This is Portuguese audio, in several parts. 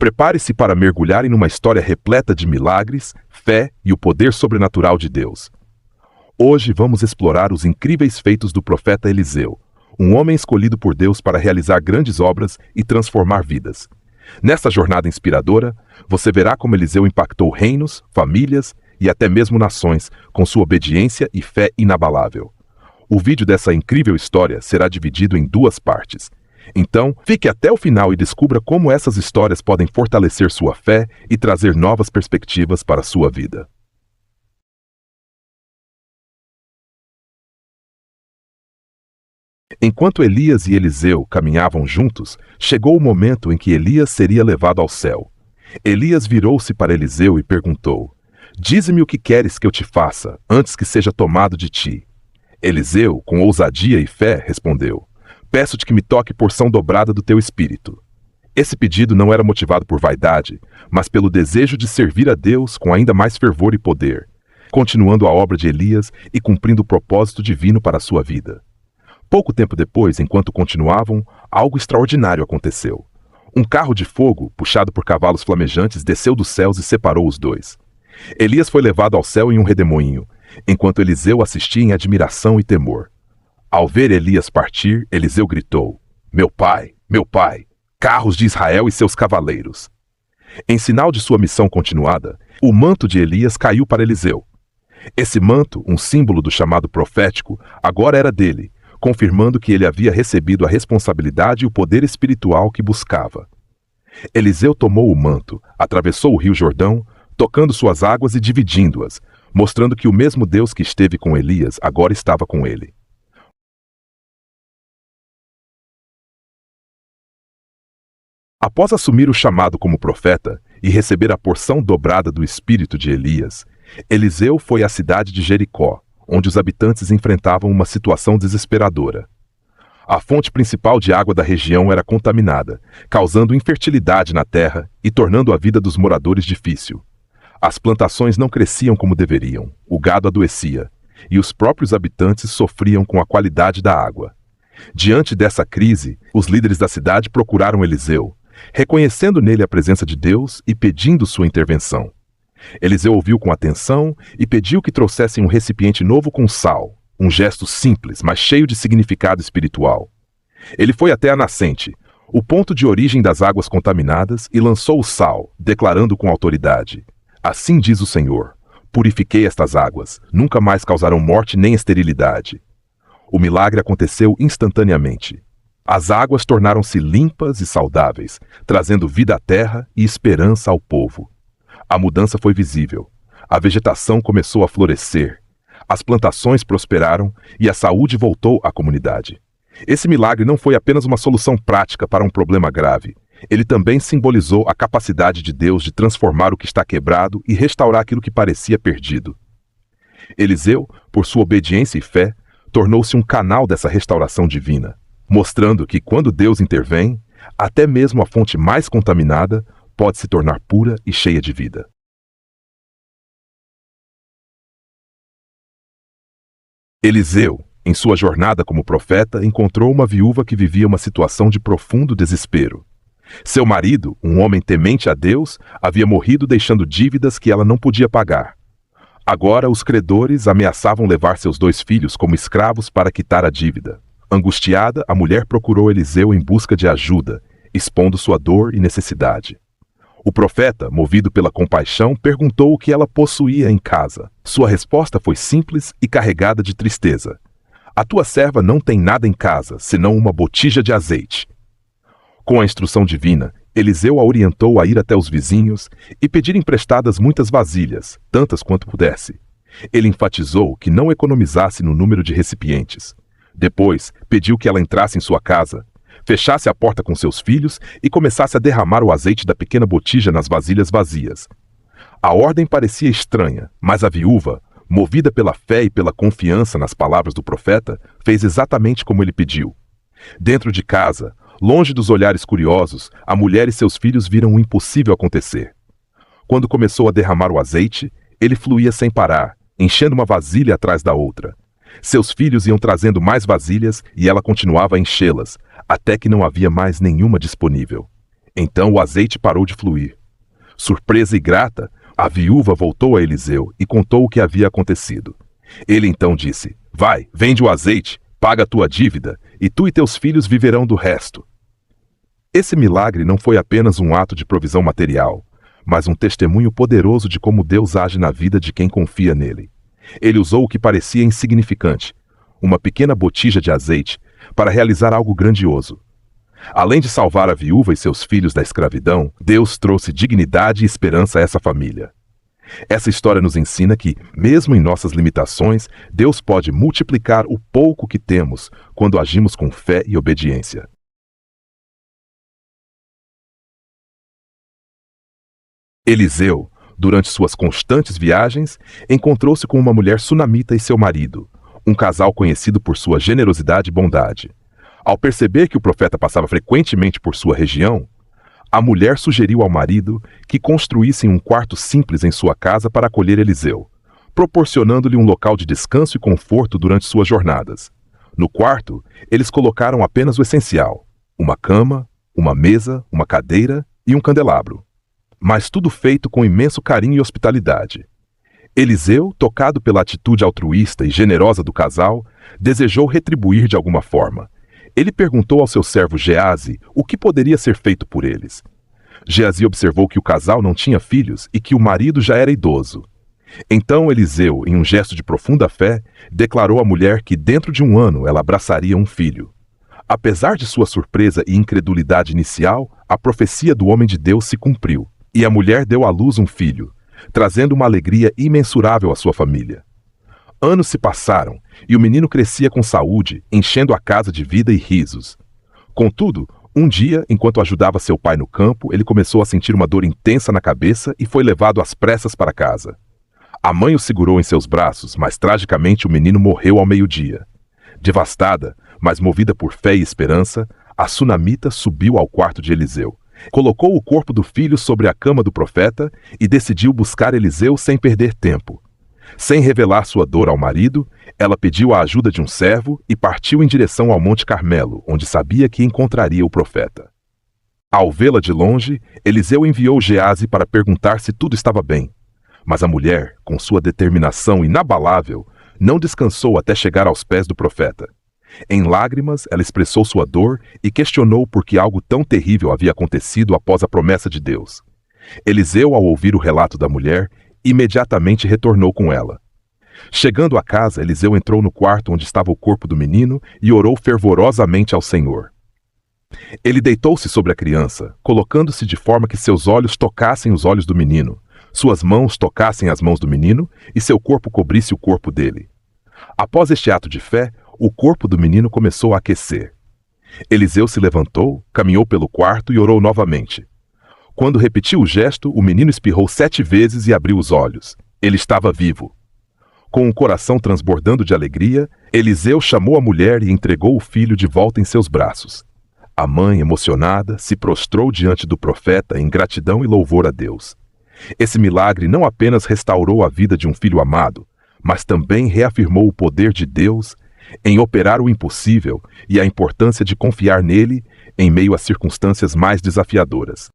Prepare-se para mergulhar em uma história repleta de milagres, fé e o poder sobrenatural de Deus. Hoje vamos explorar os incríveis feitos do profeta Eliseu, um homem escolhido por Deus para realizar grandes obras e transformar vidas. Nesta jornada inspiradora, você verá como Eliseu impactou reinos, famílias e até mesmo nações com sua obediência e fé inabalável. O vídeo dessa incrível história será dividido em duas partes. Então, fique até o final e descubra como essas histórias podem fortalecer sua fé e trazer novas perspectivas para a sua vida. Enquanto Elias e Eliseu caminhavam juntos, chegou o momento em que Elias seria levado ao céu. Elias virou-se para Eliseu e perguntou: "Dize-me o que queres que eu te faça, antes que seja tomado de ti." Eliseu, com ousadia e fé, respondeu: "Peço-te que me toque porção dobrada do teu espírito." Esse pedido não era motivado por vaidade, mas pelo desejo de servir a Deus com ainda mais fervor e poder, continuando a obra de Elias e cumprindo o propósito divino para a sua vida. Pouco tempo depois, enquanto continuavam, algo extraordinário aconteceu. Um carro de fogo, puxado por cavalos flamejantes, desceu dos céus e separou os dois. Elias foi levado ao céu em um redemoinho, enquanto Eliseu assistia em admiração e temor. Ao ver Elias partir, Eliseu gritou: meu pai, carros de Israel e seus cavaleiros." Em sinal de sua missão continuada, o manto de Elias caiu para Eliseu. Esse manto, um símbolo do chamado profético, agora era dele, confirmando que ele havia recebido a responsabilidade e o poder espiritual que buscava. Eliseu tomou o manto, atravessou o rio Jordão, tocando suas águas e dividindo-as, mostrando que o mesmo Deus que esteve com Elias agora estava com ele. Após assumir o chamado como profeta e receber a porção dobrada do espírito de Elias, Eliseu foi à cidade de Jericó, onde os habitantes enfrentavam uma situação desesperadora. A fonte principal de água da região era contaminada, causando infertilidade na terra e tornando a vida dos moradores difícil. As plantações não cresciam como deveriam, o gado adoecia, e os próprios habitantes sofriam com a qualidade da água. Diante dessa crise, os líderes da cidade procuraram Eliseu, reconhecendo nele a presença de Deus e pedindo sua intervenção. Eliseu ouviu com atenção e pediu que trouxessem um recipiente novo com sal, um gesto simples, mas cheio de significado espiritual. Ele foi até a nascente, o ponto de origem das águas contaminadas, e lançou o sal, declarando com autoridade: "Assim diz o Senhor, purifiquei estas águas, nunca mais causarão morte nem esterilidade." O milagre aconteceu instantaneamente. As águas tornaram-se limpas e saudáveis, trazendo vida à terra e esperança ao povo. A mudança foi visível. A vegetação começou a florescer. As plantações prosperaram e a saúde voltou à comunidade. Esse milagre não foi apenas uma solução prática para um problema grave. Ele também simbolizou a capacidade de Deus de transformar o que está quebrado e restaurar aquilo que parecia perdido. Eliseu, por sua obediência e fé, tornou-se um canal dessa restauração divina, mostrando que quando Deus intervém, até mesmo a fonte mais contaminada pode se tornar pura e cheia de vida. Eliseu, em sua jornada como profeta, encontrou uma viúva que vivia uma situação de profundo desespero. Seu marido, um homem temente a Deus, havia morrido deixando dívidas que ela não podia pagar. Agora os credores ameaçavam levar seus 2 filhos como escravos para quitar a dívida. Angustiada, a mulher procurou Eliseu em busca de ajuda, expondo sua dor e necessidade. O profeta, movido pela compaixão, perguntou o que ela possuía em casa. Sua resposta foi simples e carregada de tristeza: "A tua serva não tem nada em casa, senão uma botija de azeite." Com a instrução divina, Eliseu a orientou a ir até os vizinhos e pedir emprestadas muitas vasilhas, tantas quanto pudesse. Ele enfatizou que não economizasse no número de recipientes. Depois, pediu que ela entrasse em sua casa, fechasse a porta com seus filhos e começasse a derramar o azeite da pequena botija nas vasilhas vazias. A ordem parecia estranha, mas a viúva, movida pela fé e pela confiança nas palavras do profeta, fez exatamente como ele pediu. Dentro de casa, longe dos olhares curiosos, a mulher e seus filhos viram o impossível acontecer. Quando começou a derramar o azeite, ele fluía sem parar, enchendo uma vasilha atrás da outra. Seus filhos iam trazendo mais vasilhas e ela continuava a enchê-las, até que não havia mais nenhuma disponível. Então o azeite parou de fluir. Surpresa e grata, a viúva voltou a Eliseu e contou o que havia acontecido. Ele então disse: Vai, vende o azeite, paga a tua dívida, e tu e teus filhos viverão do resto. Esse milagre não foi apenas um ato de provisão material, mas um testemunho poderoso de como Deus age na vida de quem confia nele. Ele usou o que parecia insignificante, uma pequena botija de azeite, para realizar algo grandioso. Além de salvar a viúva e seus filhos da escravidão, Deus trouxe dignidade e esperança a essa família. Essa história nos ensina que, mesmo em nossas limitações, Deus pode multiplicar o pouco que temos quando agimos com fé e obediência. Eliseu, durante suas constantes viagens, encontrou-se com uma mulher sunamita e seu marido, um casal conhecido por sua generosidade e bondade. Ao perceber que o profeta passava frequentemente por sua região, a mulher sugeriu ao marido que construíssem um quarto simples em sua casa para acolher Eliseu, proporcionando-lhe um local de descanso e conforto durante suas jornadas. No quarto, eles colocaram apenas o essencial: uma cama, uma mesa, uma cadeira e um candelabro. Mas tudo feito com imenso carinho e hospitalidade. Eliseu, tocado pela atitude altruísta e generosa do casal, desejou retribuir de alguma forma. Ele perguntou ao seu servo Geazi o que poderia ser feito por eles. Geazi observou que o casal não tinha filhos e que o marido já era idoso. Então Eliseu, em um gesto de profunda fé, declarou à mulher que dentro de um ano ela abraçaria um filho. Apesar de sua surpresa e incredulidade inicial, a profecia do homem de Deus se cumpriu, e a mulher deu à luz um filho, trazendo uma alegria imensurável à sua família. Anos se passaram, e o menino crescia com saúde, enchendo a casa de vida e risos. Contudo, um dia, enquanto ajudava seu pai no campo, ele começou a sentir uma dor intensa na cabeça e foi levado às pressas para casa. A mãe o segurou em seus braços, mas tragicamente o menino morreu ao meio-dia. Devastada, mas movida por fé e esperança, a sunamita subiu ao quarto de Eliseu, colocou o corpo do filho sobre a cama do profeta e decidiu buscar Eliseu sem perder tempo. Sem revelar sua dor ao marido, ela pediu a ajuda de um servo e partiu em direção ao Monte Carmelo, onde sabia que encontraria o profeta. Ao vê-la de longe, Eliseu enviou Geazi para perguntar se tudo estava bem. Mas a mulher, com sua determinação inabalável, não descansou até chegar aos pés do profeta. Em lágrimas, ela expressou sua dor e questionou por que algo tão terrível havia acontecido após a promessa de Deus. Eliseu, ao ouvir o relato da mulher, imediatamente retornou com ela. Chegando à casa, Eliseu entrou no quarto onde estava o corpo do menino e orou fervorosamente ao Senhor. Ele deitou-se sobre a criança, colocando-se de forma que seus olhos tocassem os olhos do menino, suas mãos tocassem as mãos do menino e seu corpo cobrisse o corpo dele. Após este ato de fé, o corpo do menino começou a aquecer. Eliseu se levantou, caminhou pelo quarto e orou novamente. Quando repetiu o gesto, o menino espirrou 7 vezes e abriu os olhos. Ele estava vivo. Com o coração transbordando de alegria, Eliseu chamou a mulher e entregou o filho de volta em seus braços. A mãe, emocionada, se prostrou diante do profeta em gratidão e louvor a Deus. Esse milagre não apenas restaurou a vida de um filho amado, mas também reafirmou o poder de Deus em operar o impossível e a importância de confiar nele em meio às circunstâncias mais desafiadoras.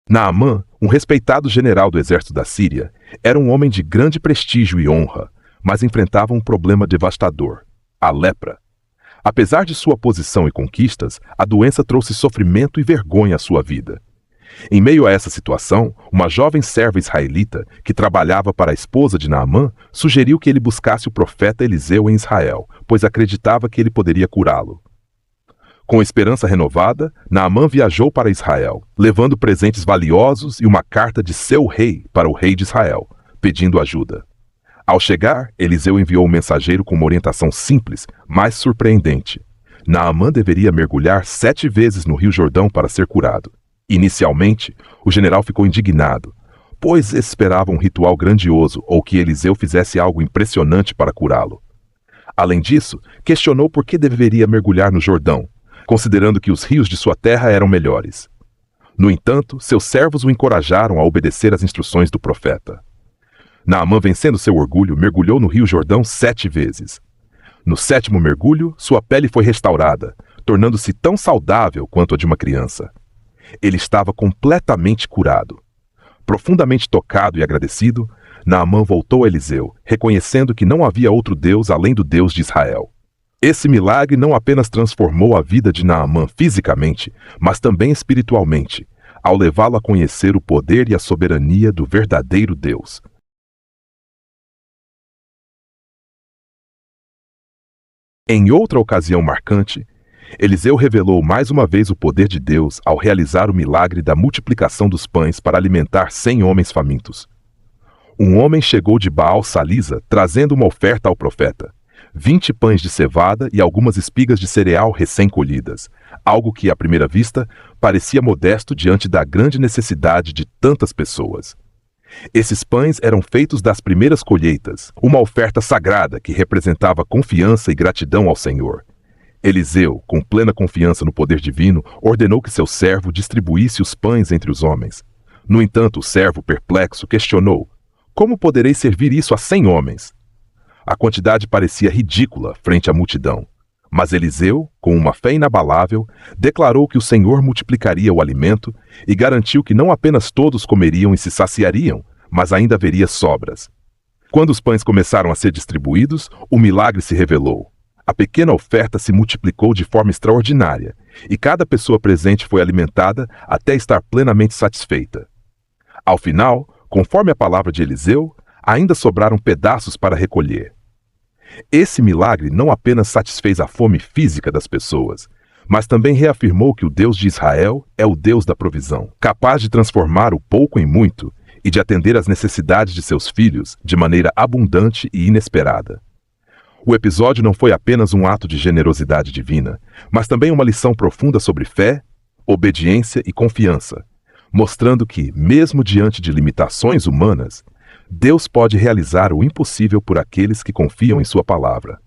Naamã, um respeitado general do exército da Síria, era um homem de grande prestígio e honra, mas enfrentava um problema devastador: a lepra. Apesar de sua posição e conquistas, a doença trouxe sofrimento e vergonha à sua vida. Em meio a essa situação, uma jovem serva israelita, que trabalhava para a esposa de Naamã, sugeriu que ele buscasse o profeta Eliseu em Israel, pois acreditava que ele poderia curá-lo. Com esperança renovada, Naamã viajou para Israel, levando presentes valiosos e uma carta de seu rei para o rei de Israel, pedindo ajuda. Ao chegar, Eliseu enviou um mensageiro com uma orientação simples, mas surpreendente. Naamã deveria mergulhar 7 vezes no Rio Jordão para ser curado. Inicialmente, o general ficou indignado, pois esperava um ritual grandioso ou que Eliseu fizesse algo impressionante para curá-lo. Além disso, questionou por que deveria mergulhar no Jordão, considerando que os rios de sua terra eram melhores. No entanto, seus servos o encorajaram a obedecer às instruções do profeta. Naamã, vencendo seu orgulho, mergulhou no Rio Jordão 7 vezes. No 7º mergulho, sua pele foi restaurada, tornando-se tão saudável quanto a de uma criança. Ele estava completamente curado. Profundamente tocado e agradecido, Naamã voltou a Eliseu, reconhecendo que não havia outro Deus além do Deus de Israel. Esse milagre não apenas transformou a vida de Naamã fisicamente, mas também espiritualmente, ao levá-lo a conhecer o poder e a soberania do verdadeiro Deus. Em outra ocasião marcante, Eliseu revelou mais uma vez o poder de Deus ao realizar o milagre da multiplicação dos pães para alimentar 100 homens famintos. Um homem chegou de Baal-Salisa trazendo uma oferta ao profeta: 20 pães de cevada e algumas espigas de cereal recém-colhidas, algo que, à primeira vista, parecia modesto diante da grande necessidade de tantas pessoas. Esses pães eram feitos das primeiras colheitas, uma oferta sagrada que representava confiança e gratidão ao Senhor. Eliseu, com plena confiança no poder divino, ordenou que seu servo distribuísse os pães entre os homens. No entanto, o servo, perplexo, questionou: como poderei servir isso a 100 homens? A quantidade parecia ridícula frente à multidão. Mas Eliseu, com uma fé inabalável, declarou que o Senhor multiplicaria o alimento e garantiu que não apenas todos comeriam e se saciariam, mas ainda haveria sobras. Quando os pães começaram a ser distribuídos, o milagre se revelou. A pequena oferta se multiplicou de forma extraordinária, e cada pessoa presente foi alimentada até estar plenamente satisfeita. Ao final, conforme a palavra de Eliseu, ainda sobraram pedaços para recolher. Esse milagre não apenas satisfez a fome física das pessoas, mas também reafirmou que o Deus de Israel é o Deus da provisão, capaz de transformar o pouco em muito e de atender às necessidades de seus filhos de maneira abundante e inesperada. O episódio não foi apenas um ato de generosidade divina, mas também uma lição profunda sobre fé, obediência e confiança, mostrando que, mesmo diante de limitações humanas, Deus pode realizar o impossível por aqueles que confiam em sua palavra.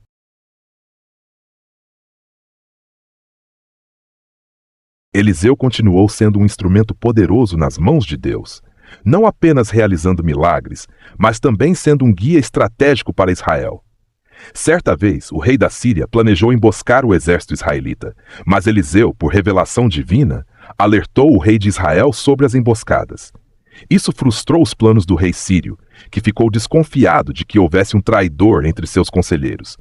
Eliseu continuou sendo um instrumento poderoso nas mãos de Deus, não apenas realizando milagres, mas também sendo um guia estratégico para Israel. Certa vez, o rei da Síria planejou emboscar o exército israelita, mas Eliseu, por revelação divina, alertou o rei de Israel sobre as emboscadas. Isso frustrou os planos do rei sírio, que ficou desconfiado de que houvesse um traidor entre seus conselheiros.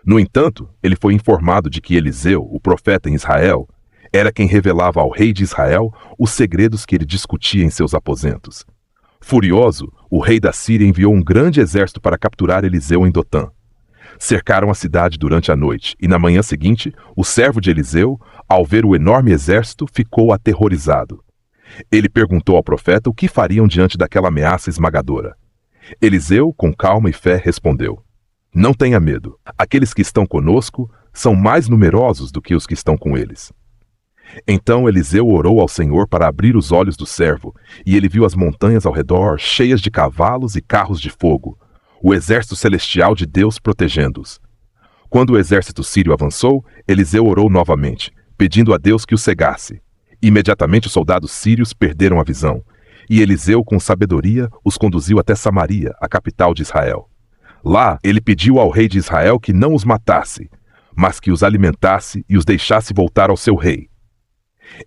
No entanto, ele foi informado de que Eliseu, o profeta em Israel, era quem revelava ao rei de Israel os segredos que ele discutia em seus aposentos. Furioso, o rei da Síria enviou um grande exército para capturar Eliseu em Dotã. Cercaram a cidade durante a noite, e na manhã seguinte, o servo de Eliseu, ao ver o enorme exército, ficou aterrorizado. Ele perguntou ao profeta o que fariam diante daquela ameaça esmagadora. Eliseu, com calma e fé, respondeu: não tenha medo. Aqueles que estão conosco são mais numerosos do que os que estão com eles. Então Eliseu orou ao Senhor para abrir os olhos do servo, e ele viu as montanhas ao redor cheias de cavalos e carros de fogo, o exército celestial de Deus protegendo-os. Quando o exército sírio avançou, Eliseu orou novamente, pedindo a Deus que o cegasse. Imediatamente os soldados sírios perderam a visão, e Eliseu, com sabedoria, os conduziu até Samaria, a capital de Israel. Lá, ele pediu ao rei de Israel que não os matasse, mas que os alimentasse e os deixasse voltar ao seu rei.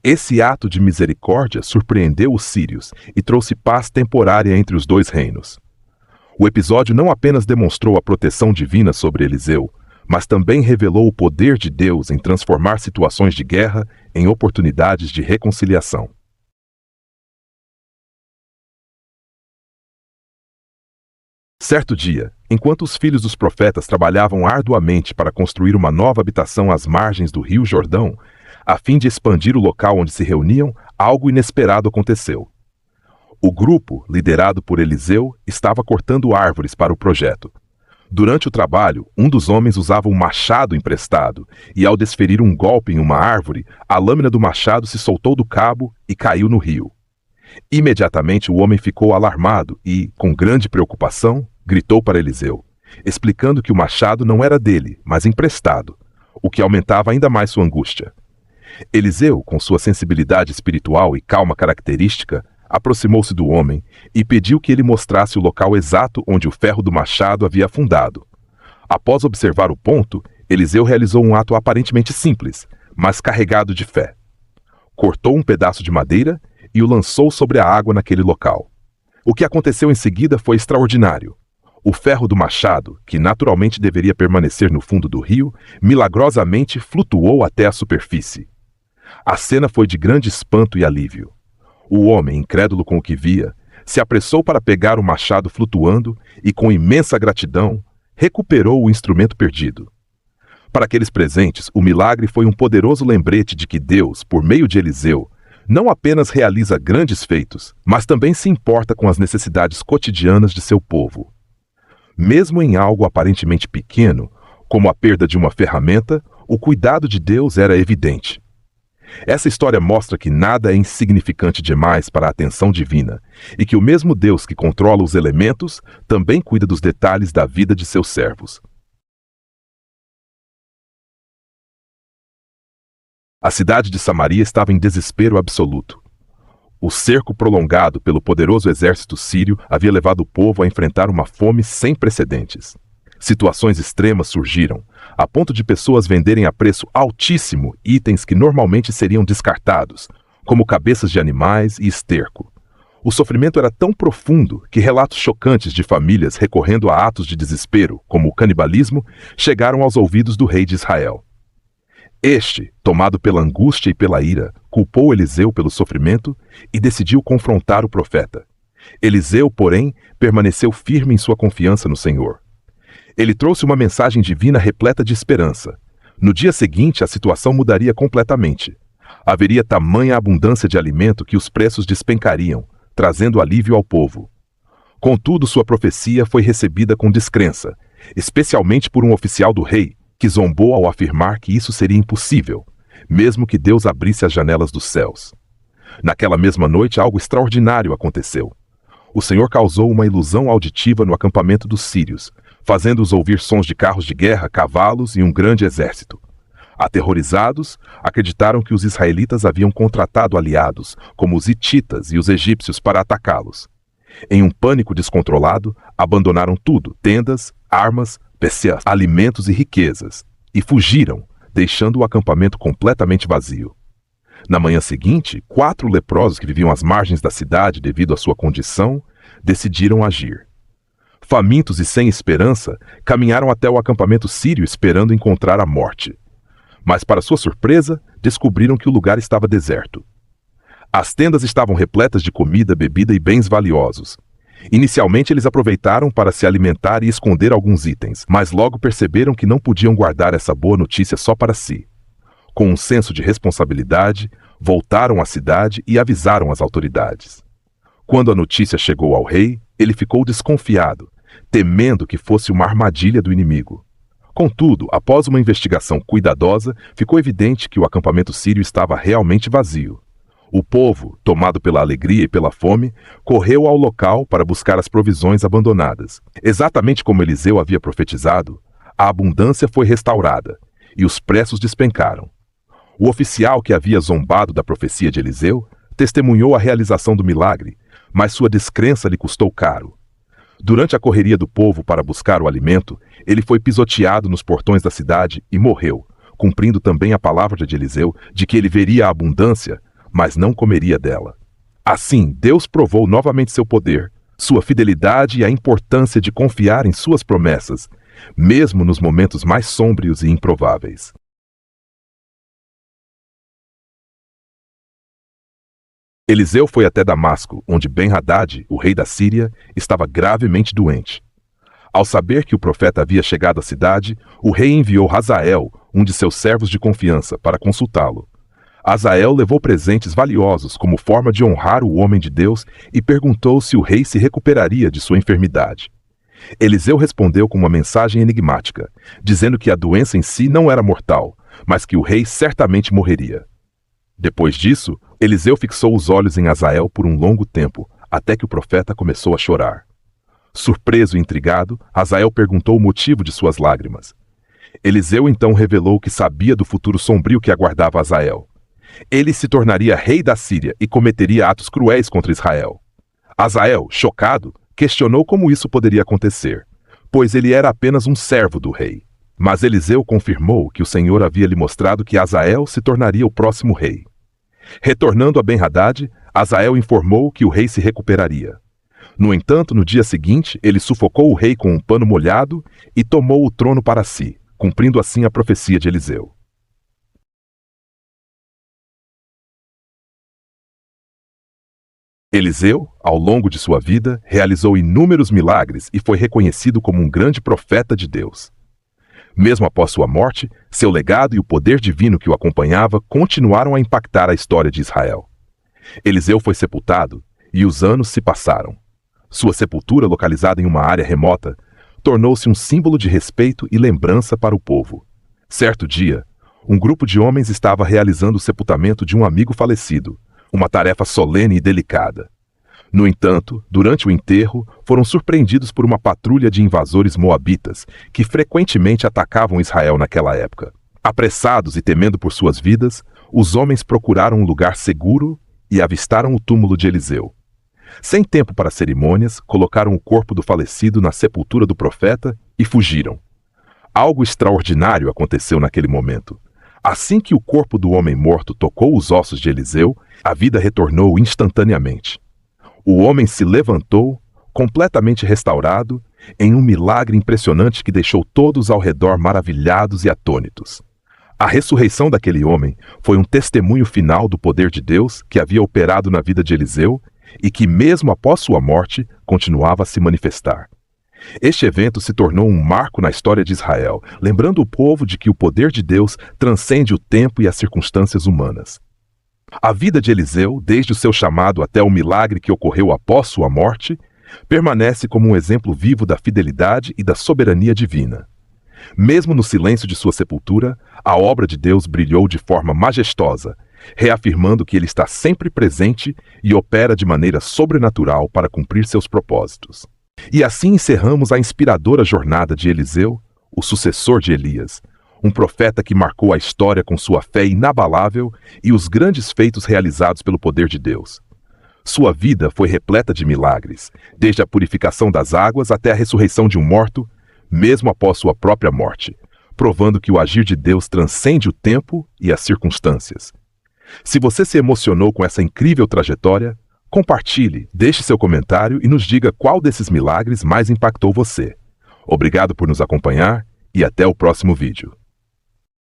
Esse ato de misericórdia surpreendeu os sírios e trouxe paz temporária entre os dois reinos. O episódio não apenas demonstrou a proteção divina sobre Eliseu, mas também revelou o poder de Deus em transformar situações de guerra em oportunidades de reconciliação. Certo dia, enquanto os filhos dos profetas trabalhavam arduamente para construir uma nova habitação às margens do rio Jordão, a fim de expandir o local onde se reuniam, algo inesperado aconteceu. O grupo, liderado por Eliseu, estava cortando árvores para o projeto. Durante o trabalho, um dos homens usava um machado emprestado, e ao desferir um golpe em uma árvore, a lâmina do machado se soltou do cabo e caiu no rio. Imediatamente o homem ficou alarmado e, com grande preocupação, gritou para Eliseu, explicando que o machado não era dele, mas emprestado, o que aumentava ainda mais sua angústia. Eliseu, com sua sensibilidade espiritual e calma característica, aproximou-se do homem e pediu que ele mostrasse o local exato onde o ferro do machado havia afundado. Após observar o ponto, Eliseu realizou um ato aparentemente simples, mas carregado de fé. Cortou um pedaço de madeira e o lançou sobre a água naquele local. O que aconteceu em seguida foi extraordinário. O ferro do machado, que naturalmente deveria permanecer no fundo do rio, milagrosamente flutuou até a superfície. A cena foi de grande espanto e alívio. O homem, incrédulo com o que via, se apressou para pegar o machado flutuando e, com imensa gratidão, recuperou o instrumento perdido. Para aqueles presentes, o milagre foi um poderoso lembrete de que Deus, por meio de Eliseu, não apenas realiza grandes feitos, mas também se importa com as necessidades cotidianas de seu povo. Mesmo em algo aparentemente pequeno, como a perda de uma ferramenta, o cuidado de Deus era evidente. Essa história mostra que nada é insignificante demais para a atenção divina e que o mesmo Deus que controla os elementos também cuida dos detalhes da vida de seus servos. A cidade de Samaria estava em desespero absoluto. O cerco prolongado pelo poderoso exército sírio havia levado o povo a enfrentar uma fome sem precedentes. Situações extremas surgiram, a ponto de pessoas venderem a preço altíssimo itens que normalmente seriam descartados, como cabeças de animais e esterco. O sofrimento era tão profundo que relatos chocantes de famílias recorrendo a atos de desespero, como o canibalismo, chegaram aos ouvidos do rei de Israel. Este, tomado pela angústia e pela ira, culpou Eliseu pelo sofrimento e decidiu confrontar o profeta. Eliseu, porém, permaneceu firme em sua confiança no Senhor. Ele trouxe uma mensagem divina repleta de esperança. No dia seguinte, a situação mudaria completamente. Haveria tamanha abundância de alimento que os preços despencariam, trazendo alívio ao povo. Contudo, sua profecia foi recebida com descrença, especialmente por um oficial do rei, que zombou ao afirmar que isso seria impossível, mesmo que Deus abrisse as janelas dos céus. Naquela mesma noite, algo extraordinário aconteceu. O Senhor causou uma ilusão auditiva no acampamento dos sírios, fazendo-os ouvir sons de carros de guerra, cavalos e um grande exército. Aterrorizados, acreditaram que os israelitas haviam contratado aliados, como os hititas e os egípcios, para atacá-los. Em um pânico descontrolado, abandonaram tudo, tendas, armas, PCs, alimentos e riquezas, e fugiram, deixando o acampamento completamente vazio. Na manhã seguinte, 4 leprosos que viviam às margens da cidade devido à sua condição, decidiram agir. Famintos e sem esperança, caminharam até o acampamento sírio esperando encontrar a morte. Mas, para sua surpresa, descobriram que o lugar estava deserto. As tendas estavam repletas de comida, bebida e bens valiosos. Inicialmente, eles aproveitaram para se alimentar e esconder alguns itens, mas logo perceberam que não podiam guardar essa boa notícia só para si. Com um senso de responsabilidade, voltaram à cidade e avisaram as autoridades. Quando a notícia chegou ao rei, ele ficou desconfiado, temendo que fosse uma armadilha do inimigo. Contudo, após uma investigação cuidadosa, ficou evidente que o acampamento sírio estava realmente vazio. O povo, tomado pela alegria e pela fome, correu ao local para buscar as provisões abandonadas. Exatamente como Eliseu havia profetizado, a abundância foi restaurada e os preços despencaram. O oficial que havia zombado da profecia de Eliseu testemunhou a realização do milagre, mas sua descrença lhe custou caro. Durante a correria do povo para buscar o alimento, ele foi pisoteado nos portões da cidade e morreu, cumprindo também a palavra de Eliseu de que ele veria a abundância, mas não comeria dela. Assim, Deus provou novamente seu poder, sua fidelidade e a importância de confiar em suas promessas, mesmo nos momentos mais sombrios e improváveis. Eliseu foi até Damasco, onde Ben-Hadad, o rei da Síria, estava gravemente doente. Ao saber que o profeta havia chegado à cidade, o rei enviou Hazael, um de seus servos de confiança, para consultá-lo. Hazael levou presentes valiosos como forma de honrar o homem de Deus e perguntou se o rei se recuperaria de sua enfermidade. Eliseu respondeu com uma mensagem enigmática, dizendo que a doença em si não era mortal, mas que o rei certamente morreria. Depois disso, Eliseu fixou os olhos em Hazael por um longo tempo, até que o profeta começou a chorar. Surpreso e intrigado, Hazael perguntou o motivo de suas lágrimas. Eliseu então revelou que sabia do futuro sombrio que aguardava Hazael. Ele se tornaria rei da Síria e cometeria atos cruéis contra Israel. Hazael, chocado, questionou como isso poderia acontecer. pois ele era apenas um servo do rei. Mas Eliseu confirmou que o Senhor havia lhe mostrado que Hazael se tornaria o próximo rei. Retornando a Ben-Hadad, Hazael informou que o rei se recuperaria. No entanto, no dia seguinte, ele sufocou o rei com um pano molhado e tomou o trono para si, cumprindo assim a profecia de Eliseu. Eliseu, ao longo de sua vida, realizou inúmeros milagres e foi reconhecido como um grande profeta de Deus. Mesmo após sua morte, seu legado e o poder divino que o acompanhava continuaram a impactar a história de Israel. Eliseu foi sepultado e os anos se passaram. Sua sepultura, localizada em uma área remota, tornou-se um símbolo de respeito e lembrança para o povo. Certo dia, um grupo de homens estava realizando o sepultamento de um amigo falecido, uma tarefa solene e delicada. No entanto, durante o enterro, foram surpreendidos por uma patrulha de invasores moabitas que frequentemente atacavam Israel naquela época. Apressados e temendo por suas vidas, os homens procuraram um lugar seguro e avistaram o túmulo de Eliseu. Sem tempo para cerimônias, colocaram o corpo do falecido na sepultura do profeta e fugiram. Algo extraordinário aconteceu naquele momento. Assim que o corpo do homem morto tocou os ossos de Eliseu, a vida retornou instantaneamente. O homem se levantou, completamente restaurado, em um milagre impressionante que deixou todos ao redor maravilhados e atônitos. A ressurreição daquele homem foi um testemunho final do poder de Deus que havia operado na vida de Eliseu e que, mesmo após sua morte, continuava a se manifestar. Este evento se tornou um marco na história de Israel, lembrando o povo de que o poder de Deus transcende o tempo e as circunstâncias humanas. A vida de Eliseu, desde o seu chamado até o milagre que ocorreu após sua morte, permanece como um exemplo vivo da fidelidade e da soberania divina. Mesmo no silêncio de sua sepultura, a obra de Deus brilhou de forma majestosa, reafirmando que ele está sempre presente e opera de maneira sobrenatural para cumprir seus propósitos. E assim encerramos a inspiradora jornada de Eliseu, o sucessor de Elias, um profeta que marcou a história com sua fé inabalável e os grandes feitos realizados pelo poder de Deus. Sua vida foi repleta de milagres, desde a purificação das águas até a ressurreição de um morto, mesmo após sua própria morte, provando que o agir de Deus transcende o tempo e as circunstâncias. Se você se emocionou com essa incrível trajetória, compartilhe, deixe seu comentário e nos diga qual desses milagres mais impactou você. Obrigado por nos acompanhar e até o próximo vídeo.